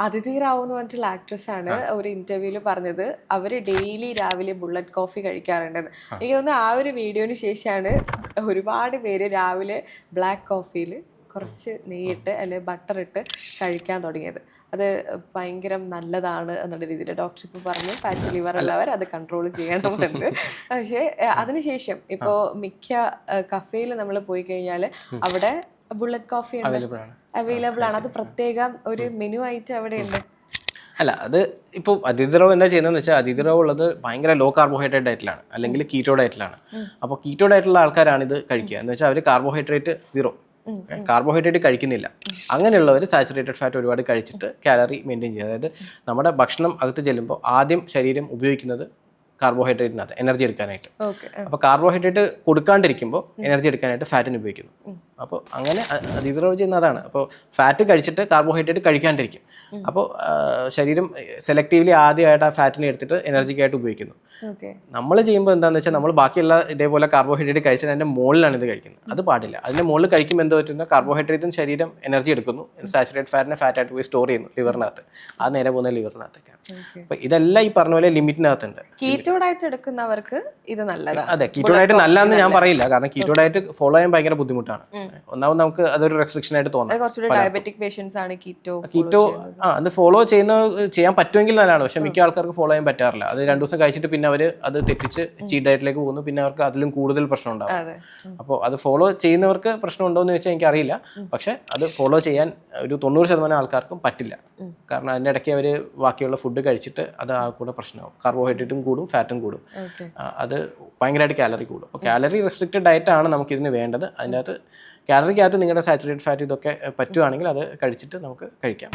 അതിഥി റാവു എന്ന് പറഞ്ഞിട്ടുള്ള ആക്ട്രസ് ആണ് ഒരു ഇന്റർവ്യൂല് പറഞ്ഞത് അവര് ഡെയിലി രാവിലെ ബുള്ളറ്റ് കോഫി കഴിക്കാറുണ്ടെന്ന്. എനിക്ക് തോന്നുന്നു ആ ഒരു വീഡിയോന് ശേഷമാണ് ഒരുപാട് പേര് രാവിലെ ബ്ലാക്ക് കോഫിയിൽ കുറച്ച് നെയ്യിട്ട് അല്ലെങ്കിൽ ബട്ടർ ഇട്ട് കഴിക്കാൻ തുടങ്ങിയത്. അത് ഭയങ്കര നല്ലതാണ് എന്നുള്ള രീതിയിൽ ഡോക്ടർ ഇപ്പോൾ പറഞ്ഞു ഫാറ്റി ലിവർ ഉള്ളവർ അത് കൺട്രോൾ ചെയ്യണമെന്ന്. പക്ഷേ അതിനുശേഷം ഇപ്പോൾ മിക്ക കഫേയിൽ നമ്മൾ പോയി കഴിഞ്ഞാൽ അവിടെ ബുള്ളറ്റ് കോഫി അവൈലബിൾ ആണ്. അത് പ്രത്യേകം ഒരു മെനു ആയിട്ട് അവിടെ ഉണ്ട്. അല്ല അത് ഇപ്പോൾ അതിഥി റാവു എന്താ ചെയ്യുന്നതെന്ന് വെച്ചാൽ അതിഥി റാവു ഉള്ളത് ഭയങ്കര ലോ കാർബോഹൈഡ്രേറ്റ് ഡയറ്റിലാണ്, അല്ലെങ്കിൽ കീറ്റോ ഡയറ്റിലാണ്. അപ്പോൾ കീറ്റോ ഡയറ്റിലുള്ള ആൾക്കാരാണ് ഇത് കഴിക്കുക. എന്ന് വെച്ചാൽ അവർ കാർബോഹൈഡ്രേറ്റ് 0, കാർബോഹൈഡ്രേറ്റ് കഴിക്കുന്നില്ല. അങ്ങനെയുള്ളവർ സാച്ചുറേറ്റഡ് ഫാറ്റ് ഒരുപാട് കഴിച്ചിട്ട് കാലറി മെയിൻറ്റെയിൻ ചെയ്യുക. അതായത് നമ്മുടെ ഭക്ഷണം അകത്ത് ചെല്ലുമ്പോൾ ആദ്യം ശരീരം ഉപയോഗിക്കുന്നത് കാർബോഹൈഡ്രേറ്റിനകത്ത് എനർജി എടുക്കാനായിട്ട്. അപ്പോൾ കാർബോഹൈഡ്രേറ്റ് കൊടുക്കാണ്ടിരിക്കുമ്പോൾ എനർജി എടുക്കാനായിട്ട് ഫാറ്റിന് ഉപയോഗിക്കുന്നു. അപ്പോൾ അങ്ങനെ അതിഥി റാവു ചെയ്യുന്ന അതാണ്. അപ്പോൾ ഫാറ്റ് കഴിച്ചിട്ട് കാർബോഹൈഡ്രേറ്റ് കഴിക്കാണ്ടിരിക്കും. അപ്പോൾ ശരീരം സെലക്റ്റീവ്ലി ആദ്യമായിട്ട് ആ ഫാറ്റിനെ എടുത്തിട്ട് എനർജിക്കായിട്ട് ഉപയോഗിക്കുന്നു. നമ്മൾ ചെയ്യുമ്പോൾ എന്താണെന്ന് വെച്ചാൽ നമ്മൾ ബാക്കിയുള്ള ഇതേപോലെ കാർബോഹൈഡ്രേറ്റ് കഴിച്ചാൽ അതിൻ്റെ മുകളിലാണ് ഇത് കഴിക്കുന്നത്. അത് പാടില്ല. അതിൻ്റെ മുകളിൽ കഴിക്കുമ്പോൾ എന്താ പറ്റുന്ന കാർബോഹൈഡ്രേറ്റും ശരീരം എനർജി എടുക്കുന്നു, സാച്ചുറേറ്റ് ഫാറ്റിനെ ഫാറ്റായിട്ട് പോയി സ്റ്റോർ ചെയ്യുന്നു ലിവറിനകത്ത്. അത് നേരെ പോകുന്ന ലിവറിനകത്തൊക്കെയാണ്. അപ്പോൾ ഇതെല്ലാം ഈ പറഞ്ഞ പോലെ ലിമിറ്റിനകത്തുണ്ട്. കീറ്റോ ഡയറ്റ് എടുക്കുന്നവർക്ക് ഇത് നല്ലതാണ്. അതെ, കീറ്റോ ഡയറ്റ് നല്ലതെന്ന് ഞാൻ പറയില്ല. കാരണം കീറ്റോ ഡയറ്റ് ഫോളോ ചെയ്യാൻ ഭയങ്കര ബുദ്ധിമുട്ടാണ്. ഒന്നാമത് നമുക്ക് അതൊരു റെസ്ട്രിക്ഷൻ ആയിട്ട് തോന്നാം. ഡയബറ്റിക് പേഷ്യൻസ് ആണ് കീറ്റോ അത് ഫോളോ ചെയ്യാൻ പറ്റുമെങ്കിൽ നല്ലതാണ്. പക്ഷെ മിക്ക ആൾക്കാർക്ക് ഫോളോ ചെയ്യാൻ പറ്റാറില്ല. അത് 2 ദിവസം കഴിച്ചിട്ട് പിന്നെ അവർ അത് തെറ്റിച്ച് ചീറ്റ് ഡയറ്റിലേക്ക് പോകുന്നു. പിന്നെ അവർക്ക് അതിലും കൂടുതൽ പ്രശ്നം ഉണ്ടാവും. അപ്പോൾ അത് ഫോളോ ചെയ്യുന്നവർക്ക് പ്രശ്നം ഉണ്ടോ എന്ന് ചോദിച്ചാൽ എനിക്കറിയില്ല. പക്ഷെ അത് ഫോളോ ചെയ്യാൻ ഒരു 90% ആൾക്കാർക്കും പറ്റില്ല. കാരണം അതിൻ്റെ ഇടയ്ക്ക് അവർ ബാക്കിയുള്ള ഫുഡ് കഴിച്ചിട്ട് അത് ആ കൂടെ പ്രശ്നമാവും. കാർബോഹൈഡ്രേറ്റും കൂടും, ഫാറ്റും കൂടും. അത് ഭയങ്കരമായിട്ട് കാലറി കൂടും. അപ്പോൾ കാലറി റെസ്ട്രിക്റ്റഡ് ഡയറ്റാണ് നമുക്കിതിന് വേണ്ടത്. അതിൻ്റെ അകത്ത് കാലറിക്കകത്ത് നിങ്ങളുടെ സാച്ചുറേറ്റഡ് ഫാറ്റ് ഇതൊക്കെ പറ്റുവാണെങ്കിൽ അത് കഴിച്ചിട്ട് നമുക്ക് കഴിക്കാം.